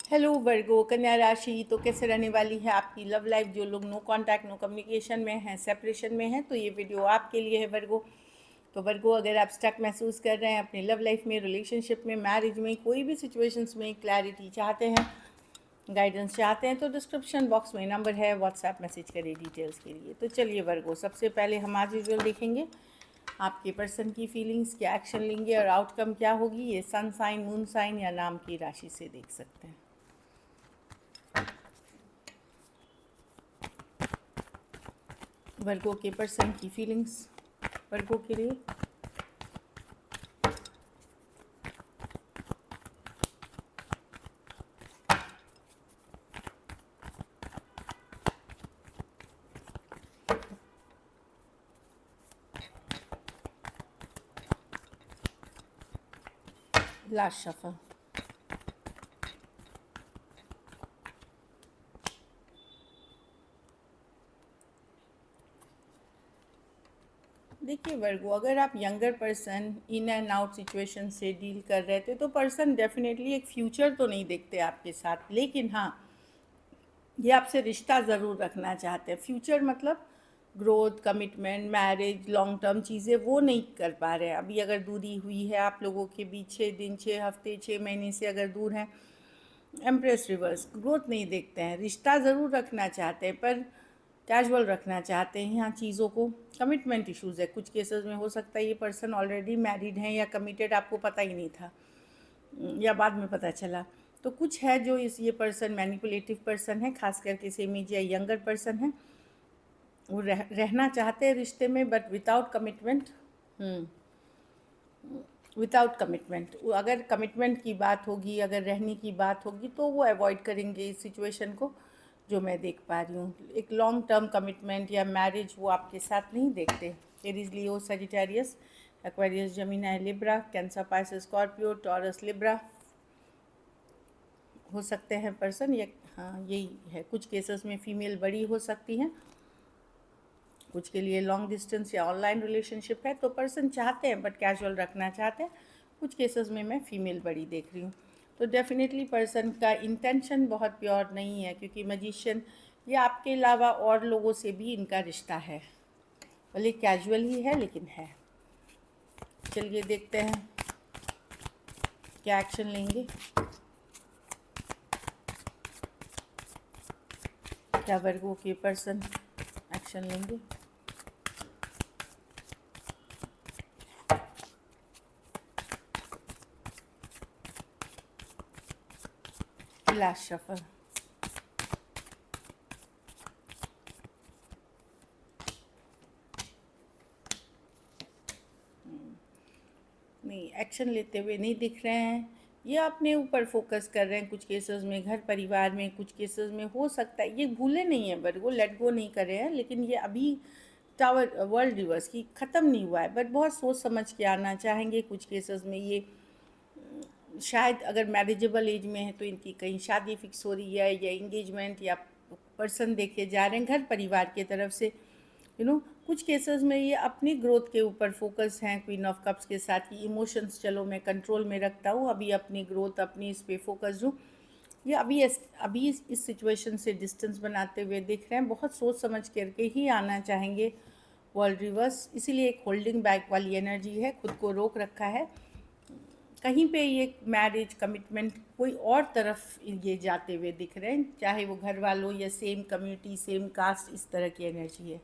Hello वर्गो कन्या राशि। तो कैसे रहने वाली है आपकी लव लाइफ? जो लोग नो कांटेक्ट नो कम्युनिकेशन में हैं, सेपरेशन में हैं, तो ये वीडियो आपके लिए है वर्गो। तो वर्गो, अगर आप स्टक महसूस कर रहे हैं अपनी लव लाइफ में, रिलेशनशिप में, मैरिज में, कोई भी सिचुएशंस में क्लैरिटी चाहते हैं, गाइडेंस चाहते हैं, तो डिस्क्रिप्शन बॉक्स में नंबर है, व्हाट्सएप मैसेज करिए डिटेल्स के लिए। तो चलिए वर्गो, सबसे पहले हम आज विजुअल देखेंगे आपके पर्सन की फीलिंग्स, क्या एक्शन लेंगे और आउटकम क्या होगी। ये सन साइन, मून साइन या नाम की राशि से देख सकते हैं। वर्गो के पर्सन की फीलिंग्स वर्गो के लिए। Last shuffle. देखिए वर्गो, अगर आप younger person in and out situation से डील कर रहे थे तो पर्सन डेफिनेटली एक फ्यूचर तो नहीं देखते आपके साथ, लेकिन हाँ, ये आपसे रिश्ता ज़रूर रखना चाहते हैं। फ्यूचर मतलब growth, commitment, marriage, long term चीज़ें वो नहीं कर पा रहे हैं अभी। अगर दूरी हुई है आप लोगों के बीच 6 दिन, 6 हफ्ते, 6 महीने से अगर दूर हैं, एम्प्रेस रिवर्स, ग्रोथ नहीं देखते हैं। रिश्ता ज़रूर रखना चाहते हैं पर कैजुअल रखना चाहते हैं यहाँ चीज़ों को। कमिटमेंट इश्यूज़ है कुछ केसेस में। हो सकता है ये पर्सन ऑलरेडी मैरिड हैं या कमिटेड, आपको पता ही नहीं था या बाद में पता चला। तो कुछ है जो ये पर्सन मैनिपुलेटिव पर्सन है, खास करके सेमीज या यंगर पर्सन है। वो रहना चाहते हैं रिश्ते में but without commitment. Without commitment. अगर कमिटमेंट की बात होगी, अगर रहने की बात होगी, तो वो अवॉइड करेंगे इस सिचुएशन को, जो मैं देख पा रही हूँ। एक लॉन्ग टर्म कमिटमेंट या मैरिज वो आपके साथ नहीं देखते। Aries, Leo, Sagittarius, Aquarius, Gemini, Libra, Cancer, Pisces, Scorpio, Taurus, Libra हो सकते हैं पर्सन। ये हाँ, यही है। कुछ केसेस में फीमेल बड़ी हो सकती हैं, कुछ के लिए लॉन्ग डिस्टेंस या ऑनलाइन रिलेशनशिप है, तो पर्सन चाहते हैं बट कैजुअल रखना चाहते हैं। कुछ केसेस में मैं फ़ीमेल बड़ी देख रही हूँ। तो डेफिनेटली पर्सन का इंटेंशन बहुत प्योर नहीं है, क्योंकि मजिशियन, ये आपके अलावा और लोगों से भी इनका रिश्ता है, भले कैजुअल ही है लेकिन है। चलिए देखते हैं क्या एक्शन लेंगे, क्या वर्गों के पर्सन एक्शन लेंगे। Last shuffle. नहीं, एक्शन लेते हुए नहीं दिख रहे हैं। ये अपने ऊपर फोकस कर रहे हैं कुछ केसेस में, घर परिवार में। कुछ केसेस में हो सकता है ये भूले नहीं है बट वो लेट गो नहीं कर रहे हैं, लेकिन ये अभी टावर वर्ल्ड रिवर्स की ख़त्म नहीं हुआ है बट बहुत सोच समझ के आना चाहेंगे। कुछ केसेस में ये शायद अगर मैरिजेबल एज में है तो इनकी कहीं शादी फिक्स हो रही है या इंगेजमेंट, या पर्सन देखे जा रहे हैं घर परिवार की तरफ से। कुछ केसेस में ये अपनी ग्रोथ के ऊपर फोकस हैं। क्वीन ऑफ कप्स के साथ ही इमोशंस चलो मैं कंट्रोल में रखता हूँ, अभी अपनी ग्रोथ, अपनी इस पे फोकस हूँ। ये अभी इस सिचुएशन से डिस्टेंस बनाते हुए दिख रहे हैं। बहुत सोच समझ करके ही आना चाहेंगे वर्ल्ड रिवर्स, इसीलिए एक होल्डिंग बैक वाली एनर्जी है, खुद को रोक रखा है। कहीं पे ये मैरिज, कमिटमेंट कोई और तरफ ये जाते हुए दिख रहे हैं, चाहे वो घर वालों या सेम कम्युनिटी, सेम कास्ट, इस तरह की एनर्जी है।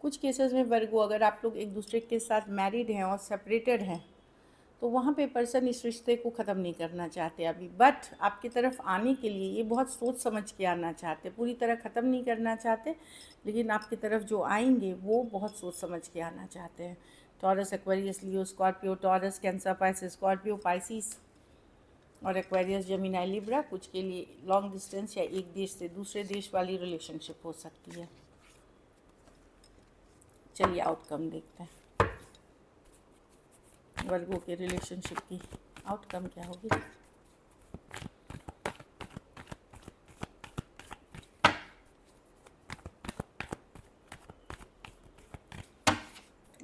कुछ केसेस में वर्गो, अगर आप लोग एक दूसरे के साथ मैरिड हैं और सेपरेटेड हैं, तो वहाँ पे पर्सन इस रिश्ते को ख़त्म नहीं करना चाहते अभी, बट आपकी तरफ आने के लिए ये बहुत सोच समझ के आना चाहते। पूरी तरह ख़त्म नहीं करना चाहते, लेकिन आपकी तरफ जो आएंगे वो बहुत सोच समझ के आना चाहते हैं। Taurus, Aquarius, Leo, Scorpio, Taurus, Cancer, Pisces, Scorpio, Pisces और एक्वेरियस, जेमिनी, लिब्रा। कुछ के लिए लॉन्ग डिस्टेंस या एक देश से दूसरे देश वाली रिलेशनशिप हो सकती है। चलिए आउटकम देखते हैं, वर्गों के रिलेशनशिप की आउटकम क्या होगी।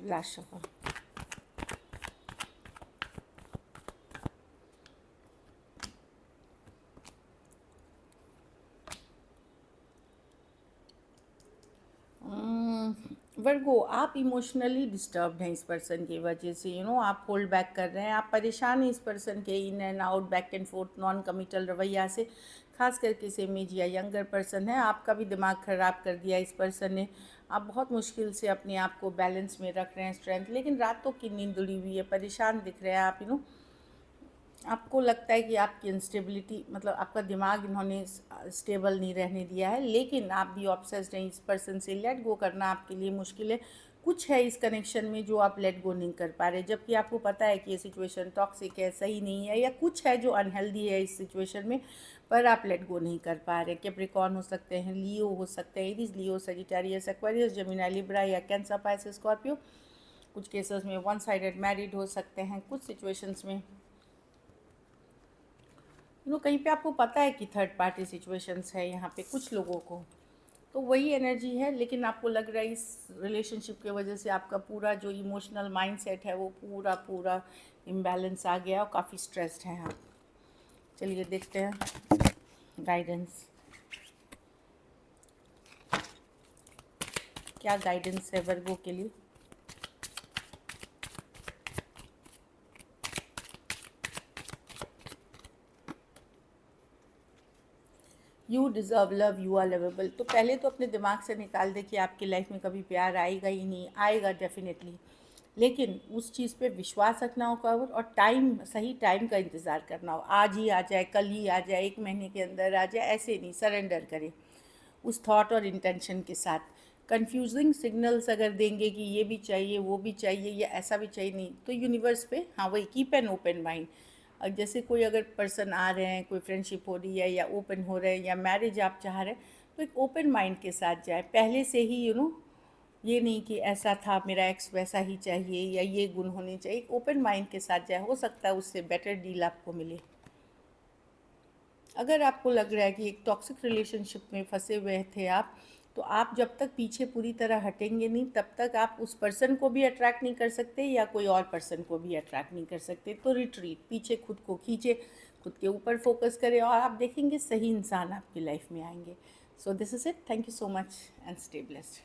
Last shuffle. वर्गो, आप इमोशनली डिस्टर्ब्ड हैं इस पर्सन की वजह से, आप होल्ड बैक कर रहे हैं, आप परेशान हैं इस पर्सन के in and out, back and fourth, non committal रवैया से। खास करके सेम एज या यंगर पर्सन है, आपका भी दिमाग ख़राब कर दिया इस पर्सन ने। आप बहुत मुश्किल से अपने आप को बैलेंस में रख रहे हैं, स्ट्रेंथ, लेकिन रातों की नींद उड़ी हुई है, परेशान दिख रहे हैं आप। आपको लगता है कि आपकी इंस्टेबिलिटी, मतलब आपका दिमाग इन्होंने स्टेबल नहीं रहने दिया है, लेकिन आप भी ऑब्सेस्ड हैं इस पर्सन से। लेट गो करना आपके लिए मुश्किल है। कुछ है इस कनेक्शन में जो आप लेट गो नहीं कर पा रहे, जबकि आपको पता है कि ये सिचुएशन टॉक्सिक है, सही नहीं है, या कुछ है जो अनहेल्दी है इस सिचुएशन में, पर आप लेट गो नहीं कर पा रहे। कैप्रिकॉर्न हो सकते हैं, लियो हो सकते हैं, Aries, Leo, Sagittarius, Aquarius, Gemini, Libra या कैंसर, पाइसिस, स्कॉर्पियो। कुछ केसेस में वन साइडेड मैरिड हो सकते हैं, कुछ सिचुएशंस में कहीं पे आपको पता है कि थर्ड पार्टी सिचुएशंस है यहाँ पे कुछ लोगों को, तो वही एनर्जी है। लेकिन आपको लग रहा है इस रिलेशनशिप की वजह से आपका पूरा जो इमोशनल माइंडसेट है वो पूरा पूरा इम्बैलेंस आ गया और काफ़ी स्ट्रेस्ड हैं आप। चलिए देखते हैं गाइडेंस, क्या गाइडेंस है वर्गो के लिए। You deserve love, you are lovable. तो पहले तो अपने दिमाग से निकाल दे कि आपकी लाइफ में कभी प्यार आएगा ही नहीं, आएगा डेफिनेटली, लेकिन उस चीज़ पे विश्वास रखना होगा और टाइम, सही टाइम का इंतज़ार करना हो। आज ही आ जाए, कल ही आ जाए, 1 महीने के अंदर आ जाए, ऐसे नहीं। सरेंडर करें उस थॉट और इंटेंशन के साथ। कंफ्यूजिंग सिग्नल्स अगर देंगे कि ये भी चाहिए, वो भी चाहिए, या ऐसा भी चाहिए, नहीं तो यूनिवर्स पे, हाँ वही, कीप एन ओपन माइंड। जैसे कोई अगर पर्सन आ रहे हैं, कोई फ्रेंडशिप हो रही है या ओपन हो रहे हैं या मैरिज आप चाह रहे हैं, तो एक ओपन माइंड के साथ जाए पहले से ही। ये नहीं कि ऐसा था मेरा एक्स, वैसा ही चाहिए या ये गुण होने चाहिए। एक ओपन माइंड के साथ जाए, हो सकता है उससे बेटर डील आपको मिले। अगर आपको लग रहा है कि एक टॉक्सिक रिलेशनशिप में फंसे हुए थे आप, तो आप जब तक पीछे पूरी तरह हटेंगे नहीं, तब तक आप उस पर्सन को भी अट्रैक्ट नहीं कर सकते या कोई और पर्सन को भी अट्रैक्ट नहीं कर सकते। तो रिट्रीट, पीछे खुद को खींचे, खुद के ऊपर फोकस करें और आप देखेंगे सही इंसान आपकी लाइफ में आएंगे। So this is it, thank you so much and stay blessed.